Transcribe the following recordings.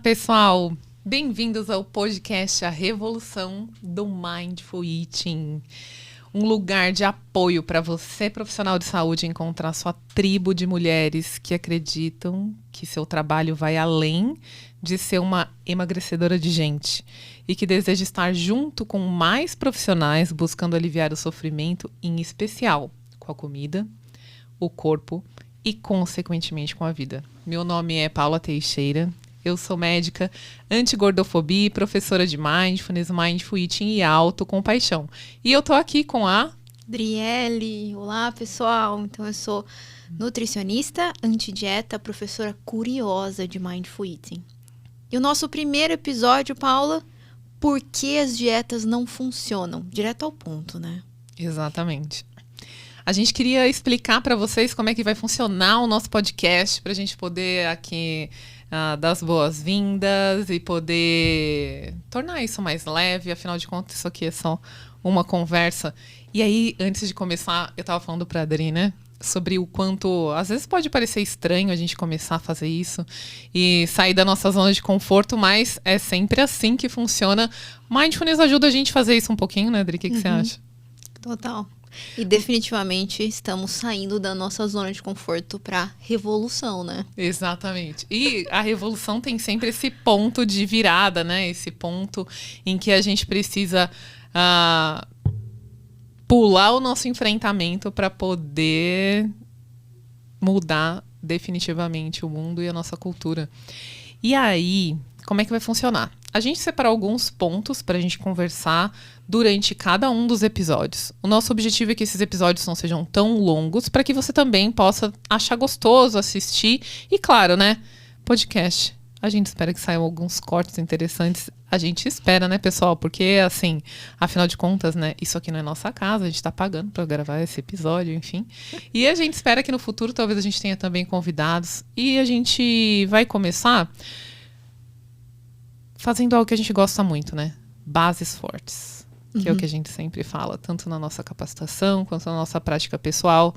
pessoal! Bem-vindos ao podcast A Revolução do Mindful Eating. Um lugar de apoio para você, profissional de saúde, encontrar sua tribo de mulheres que acreditam que seu trabalho vai além de ser uma emagrecedora de gente e que deseja estar junto com mais profissionais buscando aliviar o sofrimento, em especial com a comida, o corpo e, consequentemente, com a vida. Meu nome é Paula Teixeira. Eu sou médica anti-gordofobia e professora de Mindfulness, Mindful Eating e autocompaixão. E eu tô aqui com a... Driele. Olá, pessoal. Então, eu sou nutricionista, anti-dieta, professora curiosa de Mindful Eating. E o nosso primeiro episódio, Paula, por que as dietas não funcionam? Direto ao ponto, né? Exatamente. A gente queria explicar para vocês como é que vai funcionar o nosso podcast, para a gente poder aqui... dar as boas-vindas e poder tornar isso mais leve. Afinal de contas, isso aqui é só uma conversa. E aí, antes de começar, eu tava falando pra Adri, né? Sobre o quanto, às vezes pode parecer estranho a gente começar a fazer isso e sair da nossa zona de conforto, mas é sempre assim que funciona. Mindfulness ajuda a gente a fazer isso um pouquinho, né, Adri? O que você acha? Total. E definitivamente estamos saindo da nossa zona de conforto para revolução, né? Exatamente. E a revolução tem sempre esse ponto de virada, né? Esse ponto em que a gente precisa pular o nosso enfrentamento para poder mudar definitivamente o mundo e a nossa cultura. E aí, como é que vai funcionar? A gente separou alguns pontos para a gente conversar durante cada um dos episódios. O nosso objetivo é que esses episódios não sejam tão longos para que você também possa achar gostoso assistir. E claro, né? Podcast. A gente espera que saiam alguns cortes interessantes. A gente espera, né, pessoal? Porque, assim, afinal de contas, né? Isso aqui não é nossa casa. A gente tá pagando para gravar esse episódio, enfim. E a gente espera que no futuro talvez a gente tenha também convidados. E a gente vai começar... fazendo algo que a gente gosta muito, né? Bases fortes. Que é o que a gente sempre fala, tanto na nossa capacitação, quanto na nossa prática pessoal.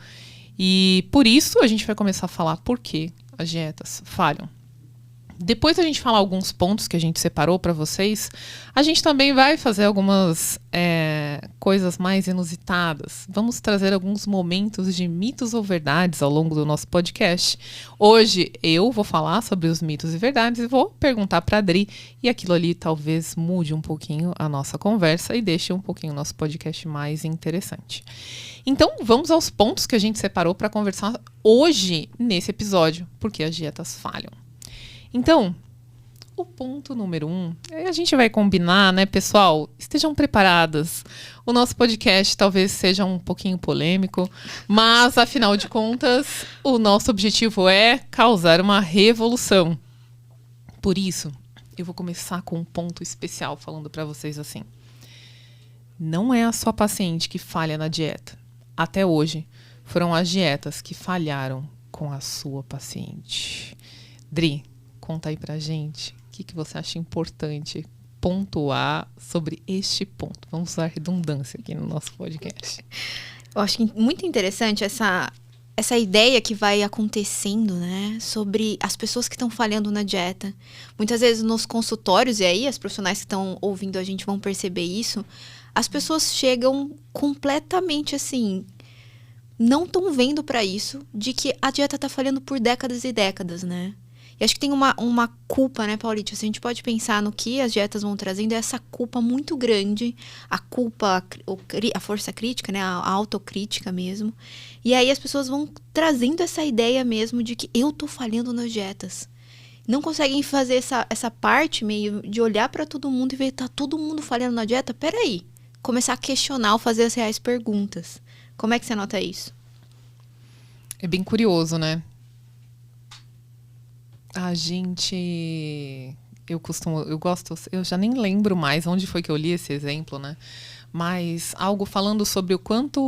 E por isso a gente vai começar a falar por que as dietas falham. Depois da gente falar alguns pontos que a gente separou para vocês, a gente também vai fazer algumas coisas mais inusitadas. Vamos trazer alguns momentos de mitos ou verdades ao longo do nosso podcast. Hoje eu vou falar sobre os mitos e verdades e vou perguntar para a Adri, e aquilo ali talvez mude um pouquinho a nossa conversa e deixe um pouquinho o nosso podcast mais interessante. Então vamos aos pontos que a gente separou para conversar hoje nesse episódio, porque as dietas falham. Então, o ponto número 1, a gente vai combinar, né, pessoal? Estejam preparadas. O nosso podcast talvez seja um pouquinho polêmico, mas, afinal de contas, o nosso objetivo é causar uma revolução. Por isso, eu vou começar com um ponto especial, falando para vocês assim. Não é a sua paciente que falha na dieta. Até hoje, foram as dietas que falharam com a sua paciente. Dri, conta aí pra gente o que você acha importante pontuar sobre este ponto. Vamos usar redundância aqui no nosso podcast. Eu acho muito interessante essa ideia que vai acontecendo, né? Sobre as pessoas que estão falhando na dieta. Muitas vezes nos consultórios, e aí as profissionais que estão ouvindo a gente vão perceber isso, as pessoas chegam completamente assim... não estão vendo para isso, de que a dieta tá falhando por décadas e décadas, né? E acho que tem uma culpa, né, Paulite? Se a gente pode pensar no que as dietas vão trazendo, é essa culpa muito grande, a culpa, a força crítica, né, a autocrítica mesmo. E aí as pessoas vão trazendo essa ideia mesmo de que eu tô falhando nas dietas. Não conseguem fazer essa parte meio de olhar para todo mundo e ver, tá todo mundo falhando na dieta? Peraí, começar a questionar ou fazer as reais perguntas. Como é que você nota isso? É bem curioso, né? A gente... Eu já nem lembro mais onde foi que eu li esse exemplo, né? Mas algo falando sobre o quanto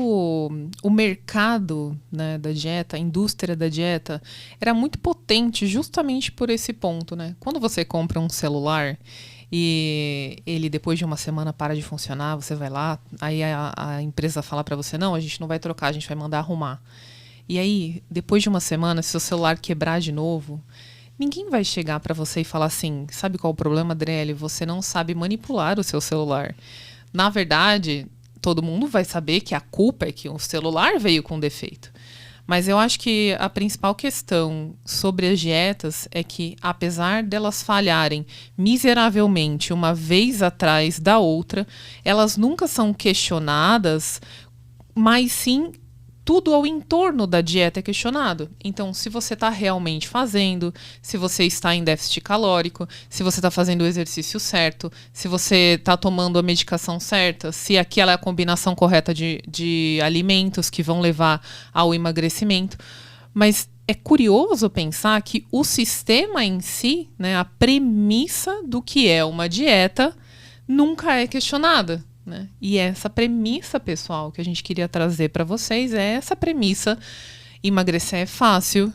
o mercado, né, da dieta, a indústria da dieta, era muito potente justamente por esse ponto, né? Quando você compra um celular e ele depois de uma semana para de funcionar, você vai lá, aí a empresa fala para você, não, a gente não vai trocar, a gente vai mandar arrumar. E aí, depois de uma semana, se o celular quebrar de novo... Ninguém vai chegar para você e falar assim, sabe qual é o problema, Adriele? Você não sabe manipular o seu celular. Na verdade, todo mundo vai saber que a culpa é que o celular veio com defeito. Mas eu acho que a principal questão sobre as dietas é que, apesar delas falharem miseravelmente uma vez atrás da outra, elas nunca são questionadas, mas sim tudo ao entorno da dieta é questionado. Então, se você está realmente fazendo, se você está em déficit calórico, se você está fazendo o exercício certo, se você está tomando a medicação certa, se aquela é a combinação correta de alimentos que vão levar ao emagrecimento. Mas é curioso pensar que o sistema em si, né, a premissa do que é uma dieta, nunca é questionada. Né? E essa premissa, pessoal, que a gente queria trazer para vocês é essa premissa: emagrecer é fácil,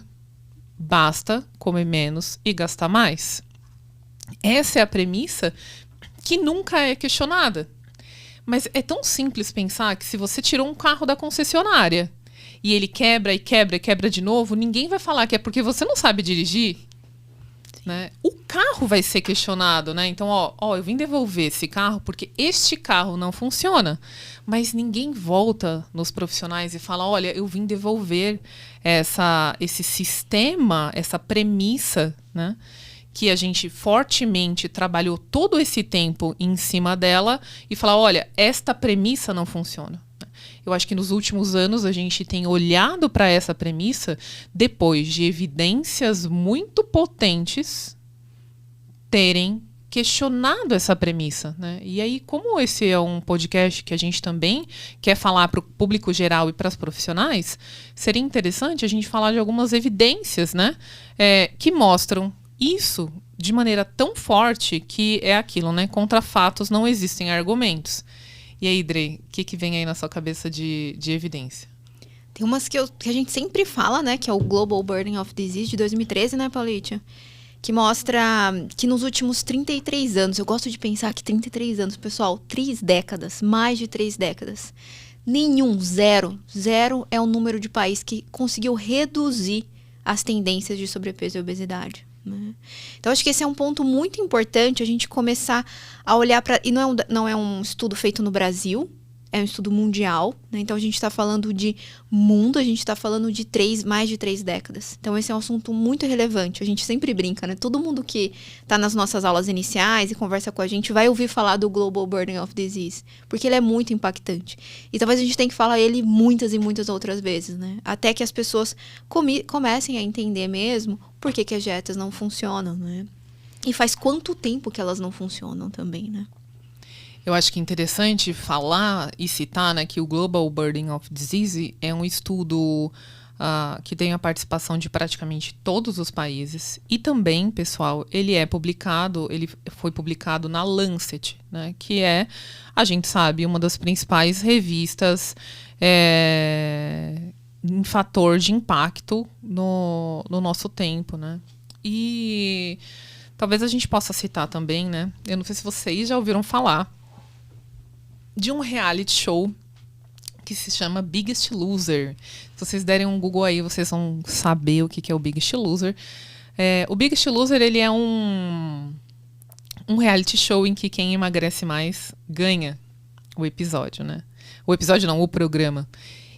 basta comer menos e gastar mais. Essa é a premissa que nunca é questionada. Mas é tão simples pensar que se você tirou um carro da concessionária e ele quebra e quebra e quebra de novo, ninguém vai falar que é porque você não sabe dirigir. Né? O carro vai ser questionado, né? Então, eu vim devolver esse carro porque este carro não funciona. Mas ninguém volta nos profissionais e fala, olha, eu vim devolver esse sistema, essa premissa, né? Que a gente fortemente trabalhou todo esse tempo em cima dela e falar, olha, esta premissa não funciona. Eu acho que nos últimos anos a gente tem olhado para essa premissa depois de evidências muito potentes terem questionado essa premissa, né? E aí, como esse é um podcast que a gente também quer falar para o público geral e para os profissionais, seria interessante a gente falar de algumas evidências, né? Que mostram isso de maneira tão forte que é aquilo, né? Contra fatos não existem argumentos. E aí, Dre, o que vem aí na sua cabeça de evidência? Tem umas que a gente sempre fala, né? Que é o Global Burden of Disease de 2013, né, Paulitia? Que mostra que nos últimos 33 anos, eu gosto de pensar que 33 anos, pessoal, 3 décadas, mais de 3 décadas. Zero é o número de país que conseguiu reduzir as tendências de sobrepeso e obesidade. Né? Então, acho que esse é um ponto muito importante, a gente começar a olhar para... E não é um estudo feito no Brasil, é um estudo mundial, né? Então, a gente está falando de mundo, a gente está falando de mais de 3 décadas. Então, esse é um assunto muito relevante. A gente sempre brinca, né? Todo mundo que está nas nossas aulas iniciais e conversa com a gente vai ouvir falar do Global Burden of Disease, porque ele é muito impactante. E talvez a gente tenha que falar ele muitas e muitas outras vezes, né? Até que as pessoas comecem a entender mesmo por que as dietas não funcionam, né? E faz quanto tempo que elas não funcionam também, né? Eu acho que é interessante falar e citar, né, que o Global Burden of Disease é um estudo que tem a participação de praticamente todos os países. E também, pessoal, ele foi publicado na Lancet, né, que é, a gente sabe, uma das principais revistas em fator de impacto no nosso tempo, né? E talvez a gente possa citar também, né? Eu não sei se vocês já ouviram falar de um reality show que se chama Biggest Loser. Se vocês derem um Google aí, vocês vão saber o que é o Biggest Loser. O Biggest Loser, ele é um reality show em que quem emagrece mais ganha o episódio, né? O episódio não, o programa.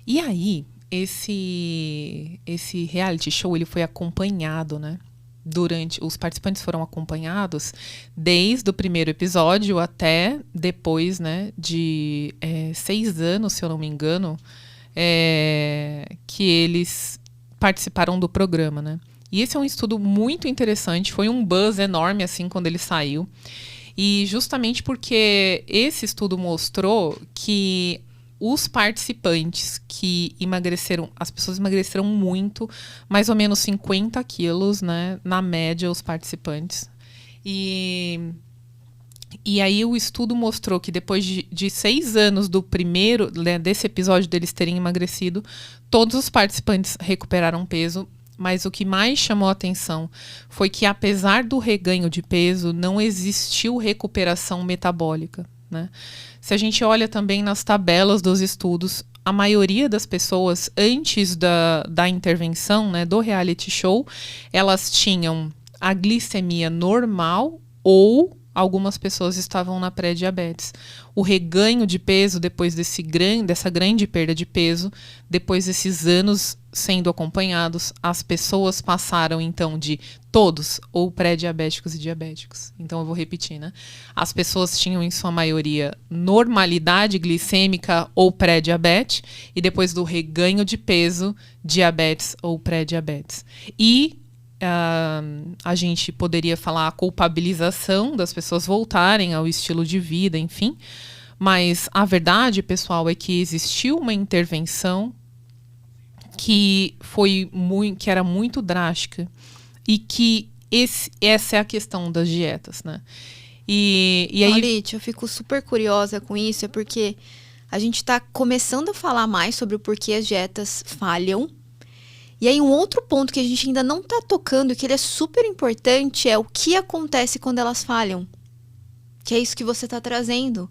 E aí, esse reality show, ele foi acompanhado, né? Os participantes foram acompanhados desde o primeiro episódio até depois, né, de 6 anos, se eu não me engano, que eles participaram do programa, né? E esse é um estudo muito interessante, foi um buzz enorme assim quando ele saiu, e justamente porque esse estudo mostrou que os participantes que emagreceram, as pessoas emagreceram muito, mais ou menos 50 quilos, né? Na média, os participantes. E aí o estudo mostrou que depois de 6 anos do primeiro, né, desse episódio deles terem emagrecido, todos os participantes recuperaram peso, mas o que mais chamou a atenção foi que, apesar do reganho de peso, não existiu recuperação metabólica, né? Se a gente olha também nas tabelas dos estudos, a maioria das pessoas, antes da intervenção, né, do reality show, elas tinham a glicemia normal ou algumas pessoas estavam na pré-diabetes. O reganho de peso depois dessa grande perda de peso, depois desses anos sendo acompanhados, as pessoas passaram então de todos, ou pré-diabéticos e diabéticos. Então eu vou repetir, né? As pessoas tinham em sua maioria normalidade glicêmica ou pré-diabetes, e depois do reganho de peso, diabetes ou pré-diabetes. E a gente poderia falar a culpabilização das pessoas voltarem ao estilo de vida, enfim. Mas a verdade, pessoal, é que existiu uma intervenção que era muito drástica e que essa é a questão das dietas, né? E aí... Paulite, eu fico super curiosa com isso, é porque a gente está começando a falar mais sobre o porquê as dietas falham. E aí um outro ponto que a gente ainda não está tocando, que ele é super importante, é o que acontece quando elas falham. Que é isso que você está trazendo.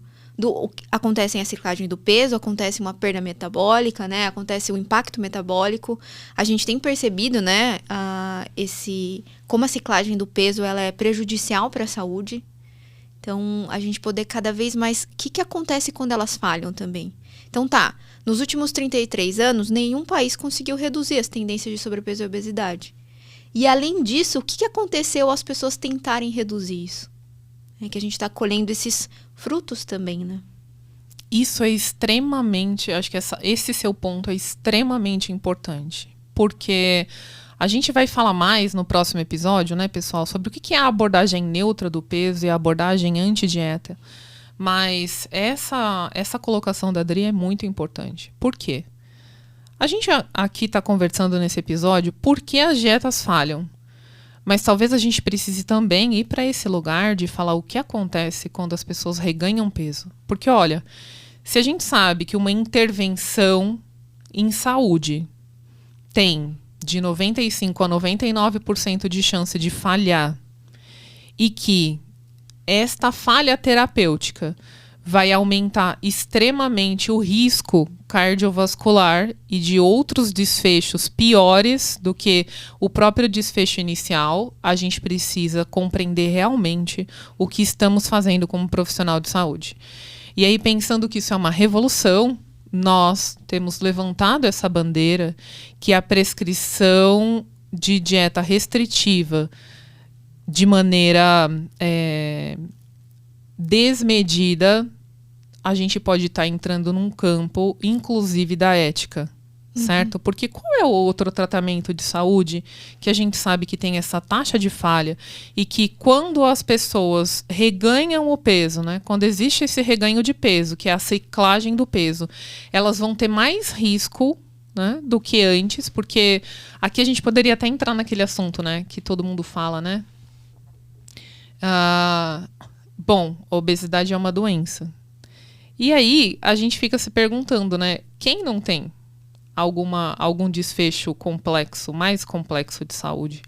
Acontece a ciclagem do peso, acontece uma perda metabólica, né? Acontece o impacto metabólico. A gente tem percebido, né, como a ciclagem do peso ela é prejudicial para a saúde. Então, a gente poder cada vez mais... O que acontece quando elas falham também? Então, nos últimos 33 anos, nenhum país conseguiu reduzir as tendências de sobrepeso e obesidade. E, além disso, o que aconteceu as pessoas tentarem reduzir isso? É que a gente está colhendo esses frutos também, né? Isso é extremamente... Acho que esse seu ponto é extremamente importante. Porque a gente vai falar mais no próximo episódio, né, pessoal, sobre o que é a abordagem neutra do peso e a abordagem anti-dieta. Mas essa colocação da Adri é muito importante. Por quê? A gente aqui está conversando nesse episódio por que as dietas falham. Mas talvez a gente precise também ir para esse lugar de falar o que acontece quando as pessoas reganham peso. Porque, olha, se a gente sabe que uma intervenção em saúde tem de 95% a 99% de chance de falhar e que esta falha terapêutica vai aumentar extremamente o risco cardiovascular e de outros desfechos piores do que o próprio desfecho inicial, a gente precisa compreender realmente o que estamos fazendo como profissional de saúde. E aí, pensando que isso é uma revolução, nós temos levantado essa bandeira que a prescrição de dieta restritiva de maneira desmedida, a gente pode estar entrando num campo, inclusive, da ética, certo? Porque qual é o outro tratamento de saúde que a gente sabe que tem essa taxa de falha e que quando as pessoas reganham o peso, né? Quando existe esse reganho de peso, que é a ciclagem do peso, elas vão ter mais risco, né, do que antes, porque aqui a gente poderia até entrar naquele assunto, né, que todo mundo fala, né? Bom, a obesidade é uma doença. E aí, a gente fica se perguntando, né? Quem não tem algum desfecho complexo, mais complexo de saúde?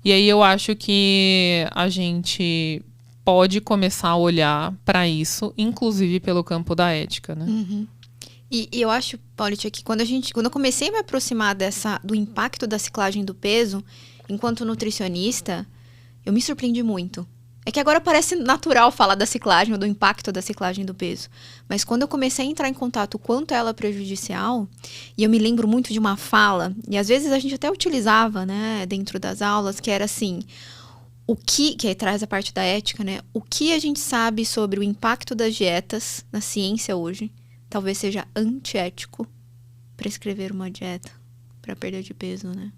E aí eu acho que a gente pode começar a olhar para isso, inclusive pelo campo da ética, né? E eu acho, Paulite, que quando eu comecei a me aproximar do impacto da ciclagem do peso, enquanto nutricionista, eu me surpreendi muito. É que agora parece natural falar da ciclagem ou do impacto da ciclagem do peso. Mas quando eu comecei a entrar em contato o quanto ela é prejudicial, e eu me lembro muito de uma fala, e às vezes a gente até utilizava, né, dentro das aulas, que era assim, que aí traz a parte da ética, né? O que a gente sabe sobre o impacto das dietas na ciência hoje, talvez seja antiético prescrever uma dieta para perda de peso, né?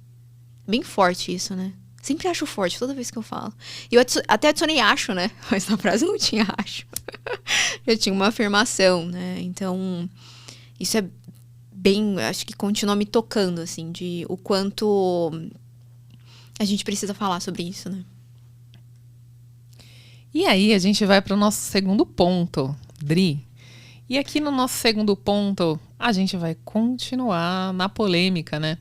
Bem forte isso, né? Sempre acho forte, toda vez que eu falo. E eu até adicionei acho, né? Mas na frase não tinha acho. Já tinha uma afirmação, né? Então, isso é bem... Acho que continua me tocando, assim, de o quanto a gente precisa falar sobre isso, né? E aí, a gente vai para o nosso segundo ponto, Dri. E aqui no nosso segundo ponto, a gente vai continuar na polêmica, né?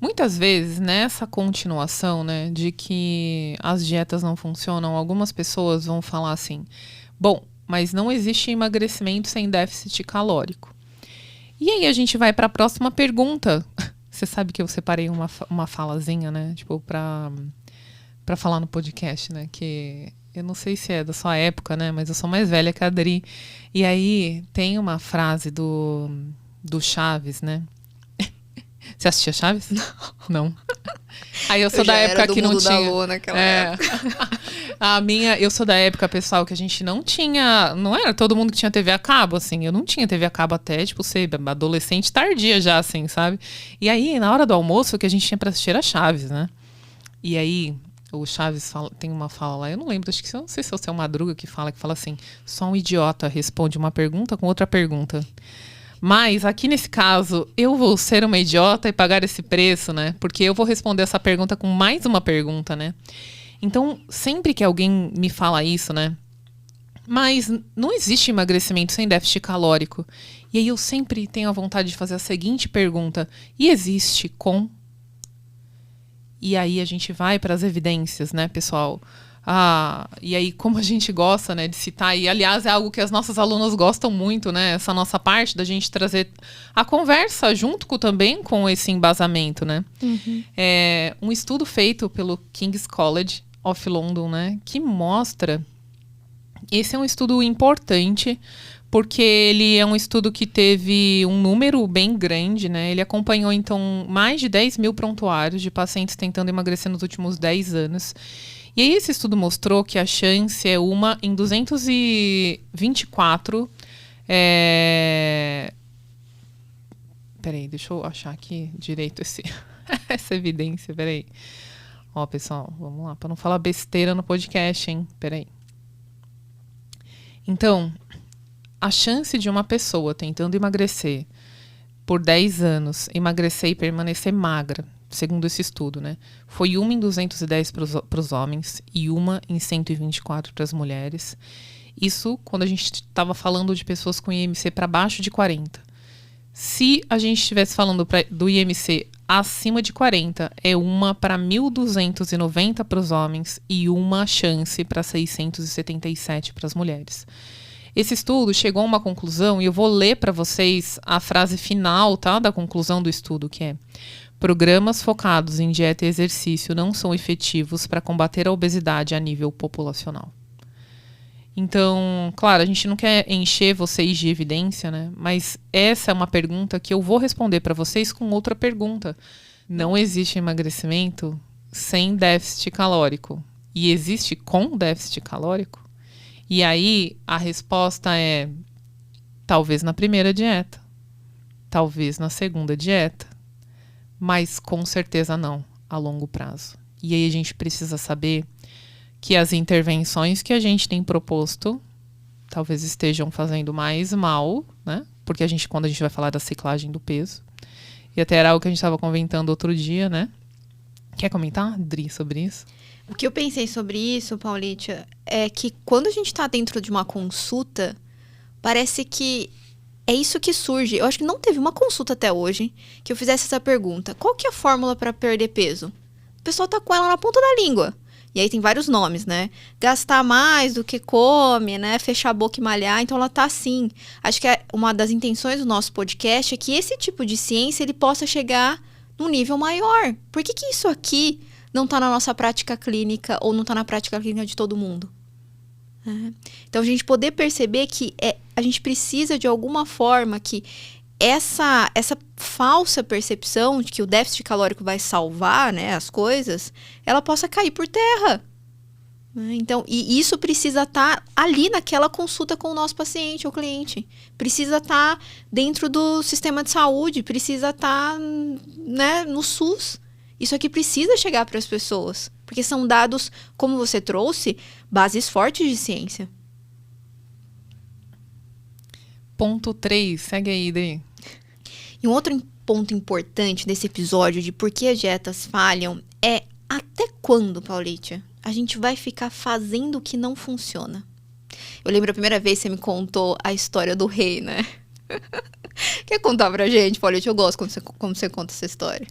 Muitas vezes, nessa continuação, né, de que as dietas não funcionam, algumas pessoas vão falar assim, bom, mas não existe emagrecimento sem déficit calórico. E aí a gente vai para a próxima pergunta. Você sabe que eu separei uma falazinha, né, tipo, para pra falar no podcast, né? Que eu não sei se é da sua época, né? Mas eu sou mais velha que a Adri. E aí tem uma frase do Chaves, né? Você assistia Chaves? Não. Aí eu sou da época que não tinha. Da Lua naquela época. Eu sou da época, pessoal, que a gente não tinha. Não era todo mundo que tinha TV a cabo, assim. Eu não tinha TV a cabo até, tipo, ser adolescente tardia já, assim, sabe? E aí, na hora do almoço, o que a gente tinha pra assistir era Chaves, né? E aí, o Chaves tem uma fala lá, eu não lembro, acho que não sei se é o Seu Madruga que fala assim: só um idiota responde uma pergunta com outra pergunta. Mas, aqui nesse caso, eu vou ser uma idiota e pagar esse preço, né? Porque eu vou responder essa pergunta com mais uma pergunta, né? Então, sempre que alguém me fala isso, né? Mas não existe emagrecimento sem déficit calórico. E aí eu sempre tenho a vontade de fazer a seguinte pergunta: e existe com? E aí a gente vai para as evidências, né, pessoal? E aí, como a gente gosta, né, de citar, e aliás é algo que as nossas alunas gostam muito, né, essa nossa parte da gente trazer a conversa junto também com esse embasamento, né? Uhum. É um estudo feito pelo King's College of London, né, que mostra, esse é um estudo importante, porque ele é um estudo que teve um número bem grande, né? Ele acompanhou, então, mais de 10 mil prontuários de pacientes tentando emagrecer nos últimos 10 anos. E aí esse estudo mostrou que a chance é uma em 224. Peraí, deixa eu achar aqui direito essa evidência, peraí. Ó, pessoal, vamos lá, para não falar besteira no podcast, hein? Peraí. Então, a chance de uma pessoa tentando emagrecer por 10 anos, emagrecer e permanecer magra, segundo esse estudo, né? Foi 1 em 210 para os homens e 1 em 124 para as mulheres. Isso quando a gente estava falando de pessoas com IMC para baixo de 40. Se a gente estivesse falando do IMC acima de 40, é 1 para 1.290 para os homens e 1 chance para 677 para as mulheres. Esse estudo chegou a uma conclusão, e eu vou ler para vocês a frase final, tá, da conclusão do estudo, que é: programas focados em dieta e exercício não são efetivos para combater a obesidade a nível populacional. Então, claro, a gente não quer encher vocês de evidência, né? Mas essa é uma pergunta que eu vou responder para vocês com outra pergunta. Não existe emagrecimento sem déficit calórico. E existe com déficit calórico? E aí, a resposta é: talvez na primeira dieta, talvez na segunda dieta, mas com certeza não a longo prazo. E aí a gente precisa saber que as intervenções que a gente tem proposto talvez estejam fazendo mais mal, né? Porque quando a gente vai falar da ciclagem do peso, e até era algo que a gente estava comentando outro dia, né? Quer comentar, Dri, sobre isso? O que eu pensei sobre isso, Paulitia, é que quando a gente está dentro de uma consulta, parece que é isso que surge. Eu acho que não teve uma consulta até hoje que eu fizesse essa pergunta: qual que é a fórmula para perder peso? O pessoal tá com ela na ponta da língua. E aí tem vários nomes, né? Gastar mais do que come, né? Fechar a boca e malhar. Então ela tá assim. Acho que uma das intenções do nosso podcast é que esse tipo de ciência ele possa chegar num nível maior. Por que isso aqui não tá na nossa prática clínica ou não tá na prática clínica de todo mundo? Então a gente poder perceber que a gente precisa de alguma forma que essa falsa percepção de que o déficit calórico vai salvar, né, as coisas, ela possa cair por terra. Então, e isso precisa estar ali naquela consulta com o nosso paciente ou cliente. Precisa estar dentro do sistema de saúde, precisa estar, né, no SUS. Isso aqui precisa chegar para as pessoas, porque são dados, como você trouxe, bases fortes de ciência. Ponto 3, segue aí, Dri. E um outro ponto importante desse episódio de por que as dietas falham é até quando, Paulitia, a gente vai ficar fazendo o que não funciona. Eu lembro a primeira vez que você me contou a história do rei, né? Quer contar pra gente, Paulitia? Eu gosto como você conta essa história.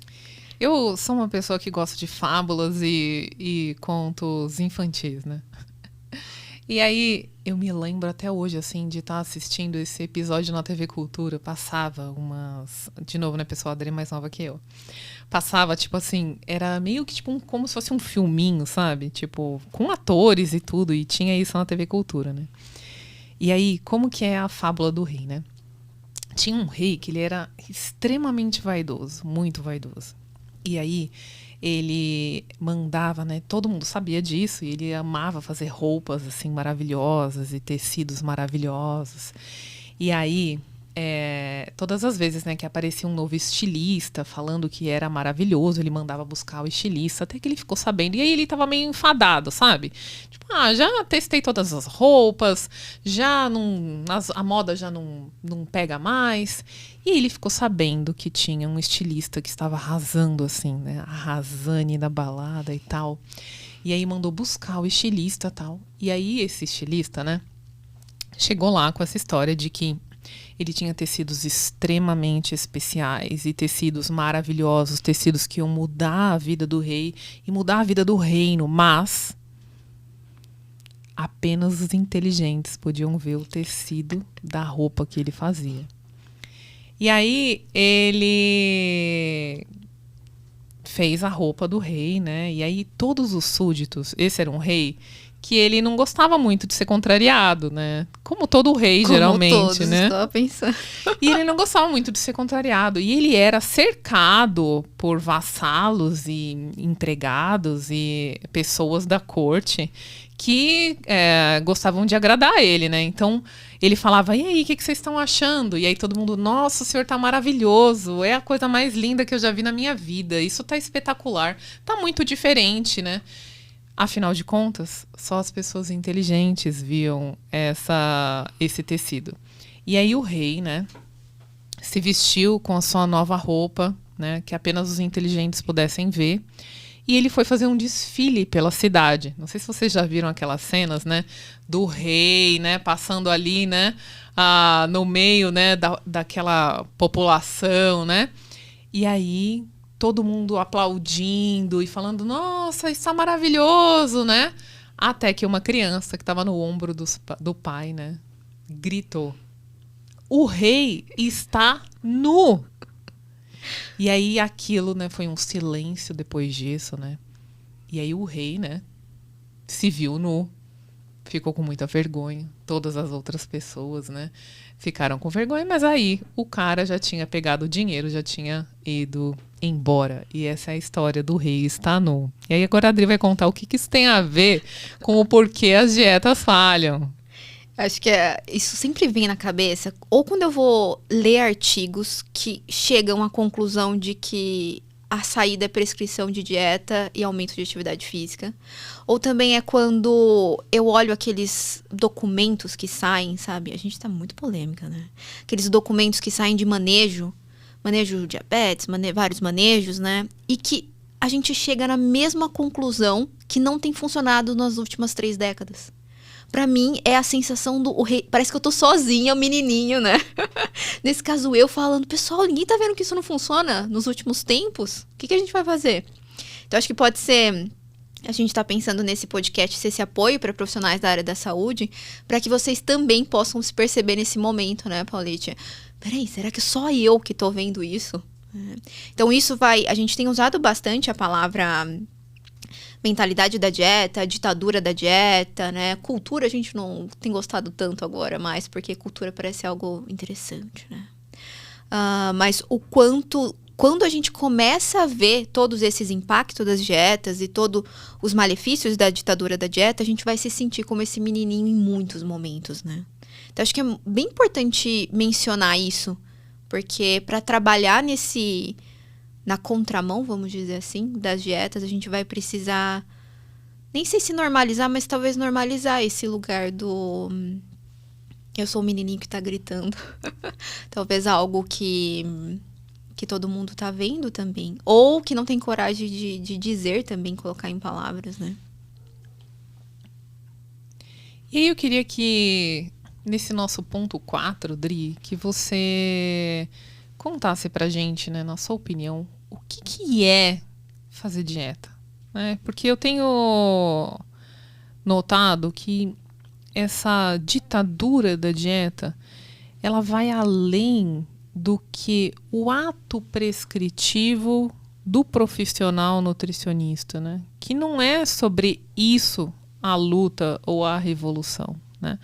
Eu sou uma pessoa que gosta de fábulas e contos infantis, né? E aí, eu me lembro até hoje, assim, de estar assistindo esse episódio na TV Cultura. Passava umas... De novo, né, pessoal? A Adri é mais nova que eu. Passava, tipo assim, era meio que tipo como se fosse um filminho, sabe? Tipo, com atores e tudo. E tinha isso na TV Cultura, né? E aí, como que é a fábula do rei, né? Tinha um rei que ele era extremamente vaidoso, muito vaidoso. E aí, ele mandava, né? Todo mundo sabia disso e ele amava fazer roupas assim maravilhosas e tecidos maravilhosos. E aí, todas as vezes, né, que aparecia um novo estilista falando que era maravilhoso, ele mandava buscar o estilista, até que ele ficou sabendo. E aí ele tava meio enfadado, sabe? Tipo, já testei todas as roupas, já não, a moda já não pega mais. E ele ficou sabendo que tinha um estilista que estava arrasando, assim, né? Arrasane da balada e tal. E aí mandou buscar o estilista e tal. E aí esse estilista, né, chegou lá com essa história de que ele tinha tecidos extremamente especiais e tecidos maravilhosos, tecidos que iam mudar a vida do rei e mudar a vida do reino, mas apenas os inteligentes podiam ver o tecido da roupa que ele fazia. E aí ele fez a roupa do rei, né? E aí todos os súditos, esse era um rei que ele não gostava muito de ser contrariado, né? Como todo rei, Como geralmente, todos, né? Estava pensando. E ele não gostava muito de ser contrariado. E ele era cercado por vassalos e empregados e pessoas da corte que gostavam de agradar ele, né? Então, ele falava, e aí, o que vocês estão achando? E aí todo mundo, nossa, o senhor tá maravilhoso. É a coisa mais linda que eu já vi na minha vida. Isso tá espetacular. Tá muito diferente, né? Afinal de contas, só as pessoas inteligentes viam esse tecido. E aí o rei, né, se vestiu com a sua nova roupa, né, que apenas os inteligentes pudessem ver. E ele foi fazer um desfile pela cidade. Não sei se vocês já viram aquelas cenas, né, do rei, né, passando ali, né, no meio, né, daquela população, né. E aí todo mundo aplaudindo e falando, nossa, isso é maravilhoso, né? Até que uma criança que estava no ombro do pai, né, gritou, o rei está nu! E aí aquilo, né, foi um silêncio depois disso, né? E aí o rei, né, se viu nu, ficou com muita vergonha. Todas as outras pessoas, né, ficaram com vergonha, mas aí o cara já tinha pegado o dinheiro, já tinha ido embora. E essa é a história do rei está nu. E aí agora a Adri vai contar o que isso tem a ver com o porquê as dietas falham. Acho que isso sempre vem na cabeça, ou quando eu vou ler artigos que chegam à conclusão de que a saída é prescrição de dieta e aumento de atividade física. Ou também é quando eu olho aqueles documentos que saem, sabe? A gente tá muito polêmica, né? Aqueles documentos que saem de manejo diabetes, vários manejos, né? E que a gente chega na mesma conclusão que não tem funcionado nas últimas 3 décadas. Pra mim, é a sensação do rei. Parece que eu tô sozinha, o menininho, né? Nesse caso, eu falando, pessoal, ninguém tá vendo que isso não funciona nos últimos tempos? O que a gente vai fazer? Então, acho que pode ser... A gente tá pensando nesse podcast ser esse apoio para profissionais da área da saúde, para que vocês também possam se perceber nesse momento, né, Paulite? Peraí, será que só eu que tô vendo isso? Então, isso vai... A gente tem usado bastante a palavra... mentalidade da dieta, ditadura da dieta, né? Cultura a gente não tem gostado tanto agora mais, porque cultura parece algo interessante, né? Mas o quanto... Quando a gente começa a ver todos esses impactos das dietas e todos os malefícios da ditadura da dieta, a gente vai se sentir como esse menininho em muitos momentos, né? Então, acho que é bem importante mencionar isso, porque para trabalhar na contramão, vamos dizer assim, das dietas, a gente vai precisar, nem sei se normalizar, mas talvez normalizar esse lugar do... Eu sou o menininho que tá gritando. Talvez algo que todo mundo tá vendo também. Ou que não tem coragem de dizer também, colocar em palavras, né? E aí eu queria que, nesse nosso ponto 4, Dri, que você contasse pra gente, né, na sua opinião, o que é fazer dieta, né? Porque eu tenho notado que essa ditadura da dieta, ela vai além do que o ato prescritivo do profissional nutricionista, né? Que não é sobre isso a luta ou a revolução, né?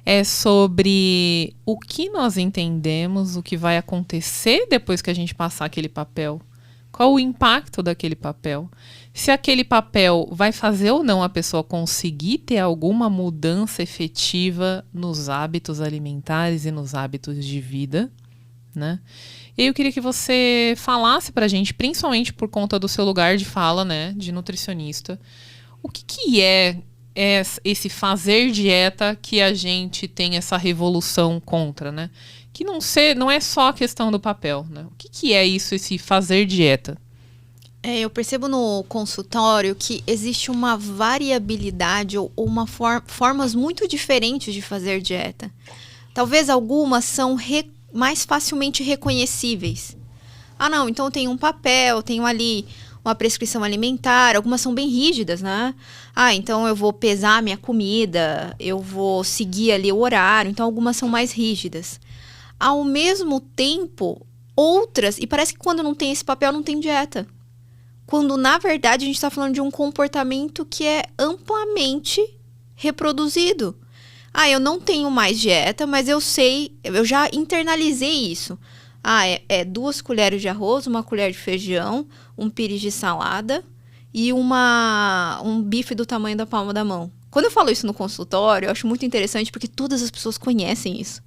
É sobre o que nós entendemos, o que vai acontecer depois que a gente passar aquele papel. Qual o impacto daquele papel? Se aquele papel vai fazer ou não a pessoa conseguir ter alguma mudança efetiva nos hábitos alimentares e nos hábitos de vida, né? E eu queria que você falasse pra gente, principalmente por conta do seu lugar de fala, né, de nutricionista, o que é esse fazer dieta que a gente tem essa revolução contra, né? Que não é só a questão do papel, né? O que é isso, esse fazer dieta? Eu percebo no consultório que existe uma variabilidade ou formas muito diferentes de fazer dieta. Talvez algumas são mais facilmente reconhecíveis. Ah, não, então eu tenho um papel, tenho ali uma prescrição alimentar, algumas são bem rígidas, né? Ah, então eu vou pesar a minha comida, eu vou seguir ali o horário, então algumas são mais rígidas. Ao mesmo tempo, outras, e parece que quando não tem esse papel não tem dieta. Quando, na verdade, a gente está falando de um comportamento que é amplamente reproduzido. Ah, eu não tenho mais dieta, mas eu sei, eu já internalizei isso. Ah, é 2 colheres de arroz, 1 colher de feijão, um pires de salada e um bife do tamanho da palma da mão. Quando eu falo isso no consultório, eu acho muito interessante porque todas as pessoas conhecem isso.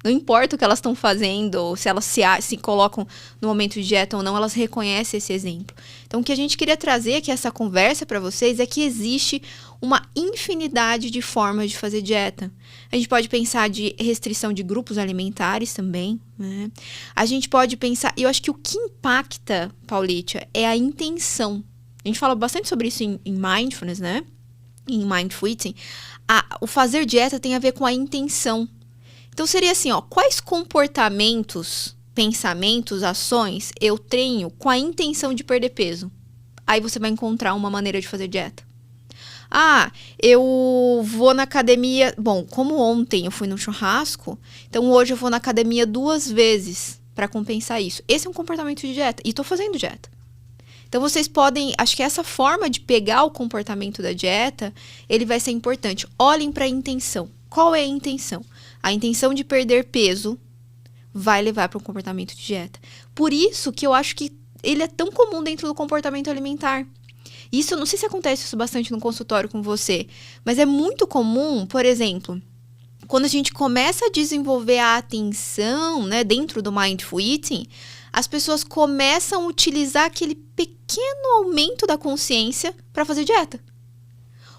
Não importa o que elas estão fazendo, ou se elas se colocam no momento de dieta ou não, elas reconhecem esse exemplo. Então, o que a gente queria trazer aqui, essa conversa para vocês, é que existe uma infinidade de formas de fazer dieta. A gente pode pensar de restrição de grupos alimentares também, né? A gente pode pensar... E eu acho que o que impacta, Paulitia, é a intenção. A gente fala bastante sobre isso em Mindfulness, né? Em Mindful Eating. O fazer dieta tem a ver com a intenção. Então, seria assim, ó, quais comportamentos, pensamentos, ações eu tenho com a intenção de perder peso? Aí você vai encontrar uma maneira de fazer dieta. Ah, eu vou na academia... Bom, como ontem eu fui no churrasco, então hoje eu vou na academia 2 vezes para compensar isso. Esse é um comportamento de dieta e tô fazendo dieta. Então, vocês podem... Acho que essa forma de pegar o comportamento da dieta, ele vai ser importante. Olhem para a intenção. Qual é a intenção? A intenção de perder peso vai levar para um comportamento de dieta. Por isso que eu acho que ele é tão comum dentro do comportamento alimentar. Isso, eu não sei se acontece isso bastante no consultório com você, mas é muito comum, por exemplo, quando a gente começa a desenvolver a atenção, né, dentro do Mindful Eating, as pessoas começam a utilizar aquele pequeno aumento da consciência para fazer dieta.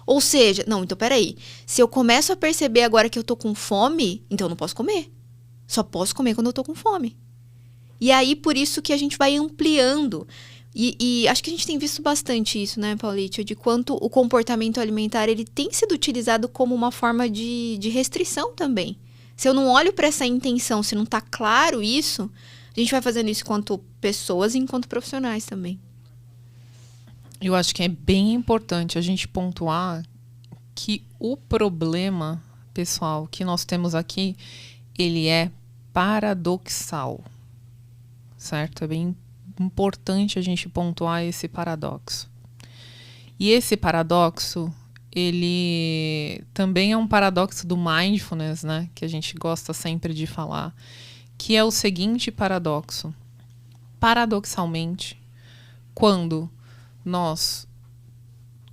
Ou seja, não, então peraí, se eu começo a perceber agora que eu tô com fome, então eu não posso comer. Só posso comer quando eu tô com fome. E aí, por isso que a gente vai ampliando. E acho que a gente tem visto bastante isso, né, Paulitia? De quanto o comportamento alimentar, ele tem sido utilizado como uma forma de restrição também. Se eu não olho para essa intenção, se não tá claro isso, a gente vai fazendo isso enquanto pessoas e enquanto profissionais também. Eu acho que é bem importante a gente pontuar que o problema, pessoal, que nós temos aqui, ele é paradoxal, certo? É bem importante a gente pontuar esse paradoxo. E esse paradoxo, ele também é um paradoxo do mindfulness, né? Que a gente gosta sempre de falar, que é o seguinte paradoxo. Paradoxalmente, quando nós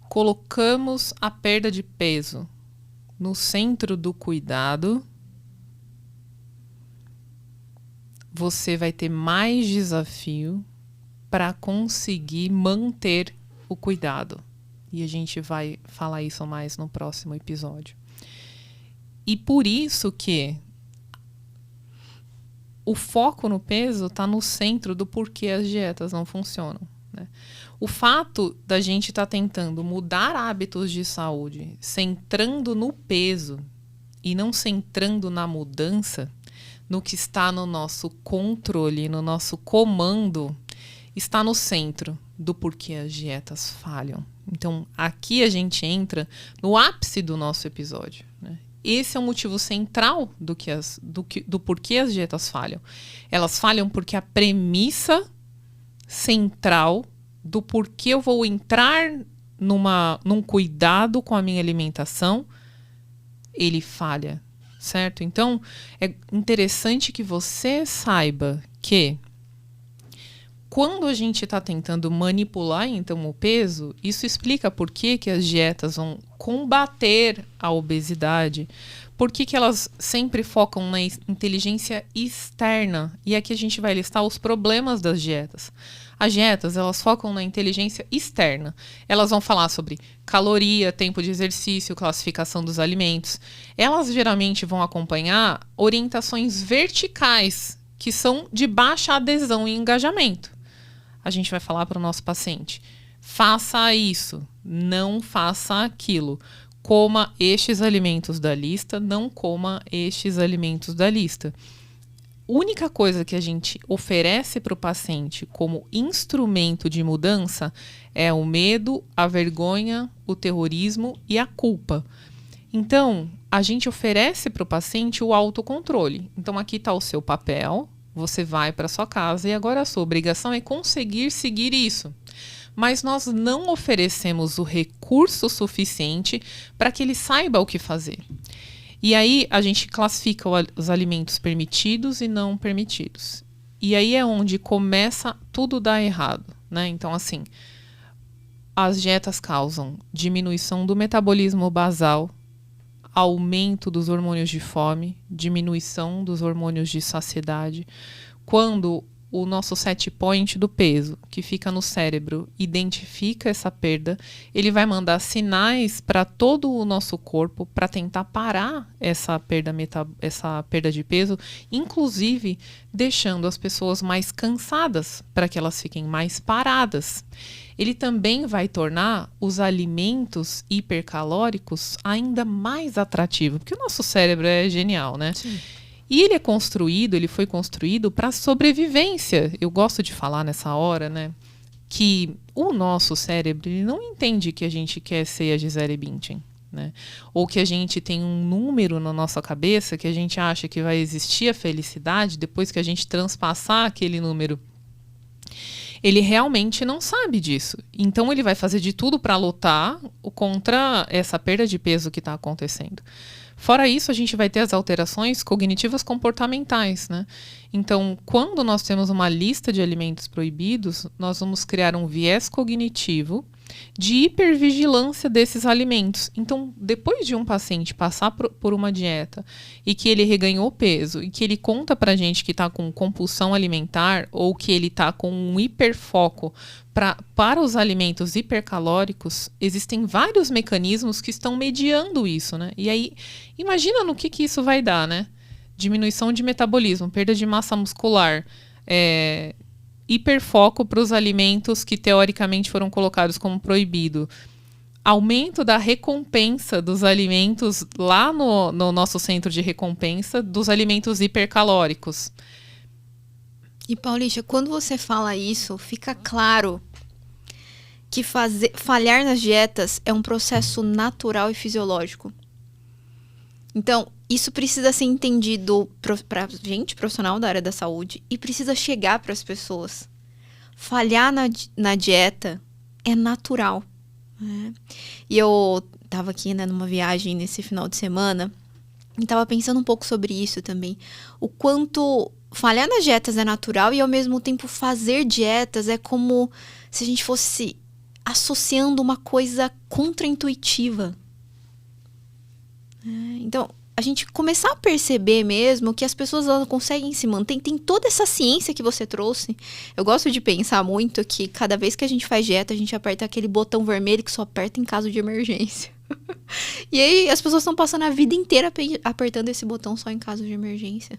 colocamos a perda de peso no centro do cuidado, você vai ter mais desafio para conseguir manter o cuidado. E a gente vai falar isso mais no próximo episódio. E por isso que o foco no peso está no centro do porquê as dietas não funcionam, né? O fato da gente estar tentando mudar hábitos de saúde, centrando no peso e não centrando na mudança, no que está no nosso controle, no nosso comando, está no centro. do porquê as dietas falham. Então, aqui a gente entra no ápice do nosso episódio, né? Esse é o motivo central do porquê as dietas falham. Elas falham porque a premissa central do porquê eu vou entrar num cuidado com a minha alimentação, ele falha, certo? Então, é interessante que você saiba que quando a gente está tentando manipular, então, o peso, isso explica por que as dietas vão combater a obesidade, por que elas sempre focam na inteligência externa. E aqui a gente vai listar os problemas das dietas. As dietas, elas focam na inteligência externa. Elas vão falar sobre caloria, tempo de exercício, classificação dos alimentos. Elas geralmente vão acompanhar orientações verticais, que são de baixa adesão e engajamento. A gente vai falar para o nosso paciente: faça isso, não faça aquilo. Coma estes alimentos da lista, não coma estes alimentos da lista. Única coisa que a gente oferece para o paciente como instrumento de mudança é o medo, a vergonha, o terrorismo e a culpa. Então, a gente oferece para o paciente o autocontrole. Então, aqui está o seu papel, você vai para sua casa e agora a sua obrigação é conseguir seguir isso. Mas nós não oferecemos o recurso suficiente para que ele saiba o que fazer. E aí a gente classifica os alimentos permitidos e não permitidos. E aí é onde começa tudo dar errado, né? Então, assim, as dietas causam diminuição do metabolismo basal, aumento dos hormônios de fome, diminuição dos hormônios de saciedade. Quando o nosso set point do peso, que fica no cérebro, identifica essa perda, ele vai mandar sinais para todo o nosso corpo para tentar parar essa perda de peso, inclusive deixando as pessoas mais cansadas para que elas fiquem mais paradas. Ele também vai tornar os alimentos hipercalóricos ainda mais atrativos, porque o nosso cérebro é genial, né? Sim. E ele foi construído para sobrevivência. Eu gosto de falar nessa hora, né, que o nosso cérebro ele não entende que a gente quer ser a Gisele Bündchen, né? Ou que a gente tem um número na nossa cabeça que a gente acha que vai existir a felicidade depois que a gente transpassar aquele número. Ele realmente não sabe disso. Então, ele vai fazer de tudo para lutar contra essa perda de peso que está acontecendo. Fora isso, a gente vai ter as alterações cognitivas comportamentais, né? Então, quando nós temos uma lista de alimentos proibidos, nós vamos criar um viés cognitivo de hipervigilância desses alimentos. Então, depois de um paciente passar por uma dieta e que ele reganhou peso e que ele conta pra gente que está com compulsão alimentar ou que ele está com um hiperfoco para os alimentos hipercalóricos, existem vários mecanismos que estão mediando isso, né? E aí, imagina no que isso vai dar, né? Diminuição de metabolismo, perda de massa muscular, hiperfoco para os alimentos que teoricamente foram colocados como proibido, aumento da recompensa dos alimentos lá no nosso centro de recompensa dos alimentos hipercalóricos. E Paulicha, quando você fala isso, fica claro que falhar nas dietas é um processo natural e fisiológico. Então, isso precisa ser entendido para gente, profissional da área da saúde, e precisa chegar para as pessoas. Falhar na dieta é natural, né? E eu estava aqui, né, numa viagem nesse final de semana e estava pensando um pouco sobre isso também. O quanto falhar nas dietas é natural e, ao mesmo tempo, fazer dietas é como se a gente fosse associando uma coisa contraintuitiva. Então, a gente começar a perceber mesmo que as pessoas elas conseguem se manter. Tem toda essa ciência que você trouxe. Eu gosto de pensar muito que cada vez que a gente faz dieta, a gente aperta aquele botão vermelho que só aperta em caso de emergência. E aí as pessoas estão passando a vida inteira apertando esse botão só em caso de emergência.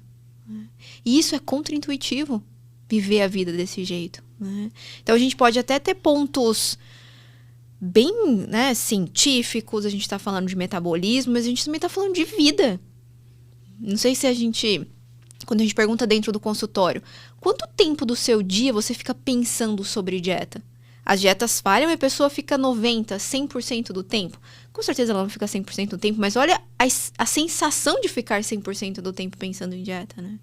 E isso é contraintuitivo, viver a vida desse jeito, né? Então a gente pode até ter pontos bem, né, científicos, a gente está falando de metabolismo, mas a gente também está falando de vida. Não sei se quando a gente pergunta dentro do consultório, quanto tempo do seu dia você fica pensando sobre dieta? As dietas falham e a pessoa fica 90%, 100% do tempo. Com certeza ela não fica 100% do tempo, mas olha a sensação de ficar 100% do tempo pensando em dieta, né?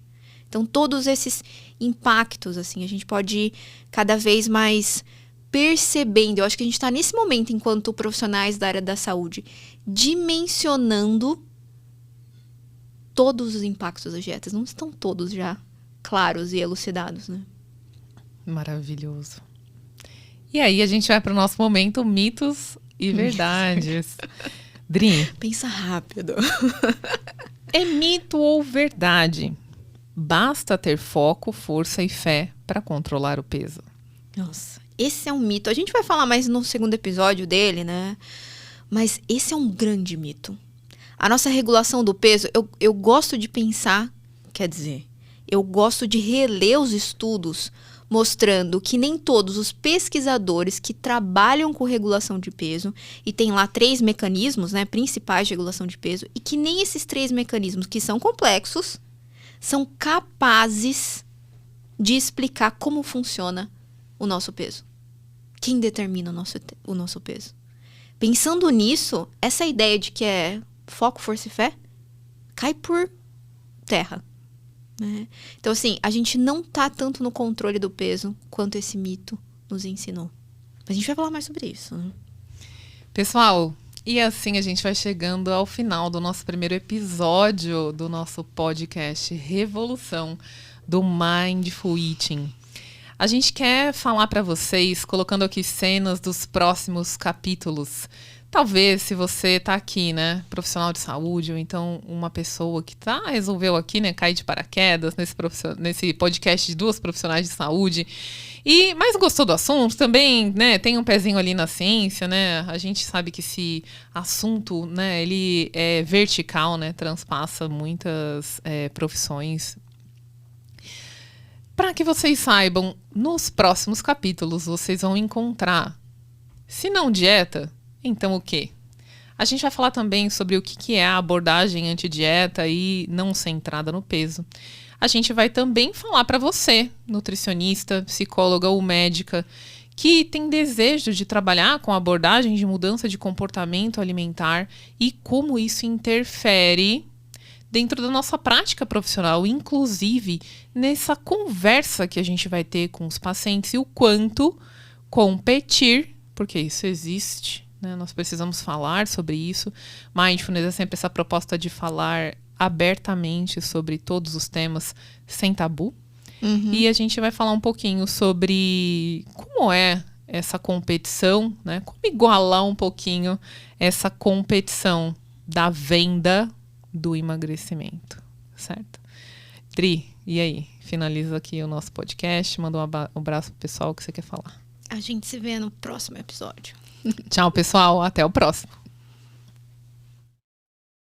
Então, todos esses impactos, assim, a gente pode ir cada vez mais percebendo. Eu acho que a gente está nesse momento, enquanto profissionais da área da saúde, dimensionando todos os impactos das dietas. Não estão todos já claros e elucidados, né? Maravilhoso. E aí a gente vai para o nosso momento mitos e verdades. Dri, pensa rápido. É mito ou verdade? Basta ter foco, força e fé para controlar o peso. Nossa, esse é um mito. A gente vai falar mais no segundo episódio dele, né? Mas esse é um grande mito. A nossa regulação do peso, eu gosto de pensar, quer dizer, eu gosto de reler os estudos mostrando que nem todos os pesquisadores que trabalham com regulação de peso, e tem lá 3 mecanismos, né, principais de regulação de peso, e que nem esses 3 mecanismos, que são complexos, são capazes de explicar como funciona o nosso peso. Quem determina o nosso peso? Pensando nisso, essa ideia de que é foco, força e fé cai por terra. Né? Então, assim, a gente não tá tanto no controle do peso quanto esse mito nos ensinou. A gente vai falar mais sobre isso, né? Pessoal, e assim a gente vai chegando ao final do nosso primeiro episódio do nosso podcast Revolução do Mindful Eating. A gente quer falar para vocês, colocando aqui cenas dos próximos capítulos. Talvez, se você tá aqui, né, profissional de saúde, ou então uma pessoa que resolveu aqui, né, cair de paraquedas nesse podcast de 2 profissionais de saúde, mas gostou do assunto, também, né, tem um pezinho ali na ciência, né, a gente sabe que esse assunto, né, ele é vertical, né, transpassa muitas profissões. Para que vocês saibam, nos próximos capítulos vocês vão encontrar, se não dieta, então o quê? A gente vai falar também sobre o que é a abordagem anti-dieta e não centrada no peso. A gente vai também falar para você, nutricionista, psicóloga ou médica, que tem desejo de trabalhar com abordagem de mudança de comportamento alimentar e como isso interfere dentro da nossa prática profissional, inclusive nessa conversa que a gente vai ter com os pacientes e o quanto competir, porque isso existe, né? Nós precisamos falar sobre isso. Mindfulness é sempre essa proposta de falar abertamente sobre todos os temas, sem tabu. Uhum. E a gente vai falar um pouquinho sobre como é essa competição, né? Como igualar um pouquinho essa competição da venda do emagrecimento, certo? Dri, e aí? Finaliza aqui o nosso podcast, manda um abraço pro pessoal que você quer falar. A gente se vê no próximo episódio. Tchau, pessoal. Até o próximo.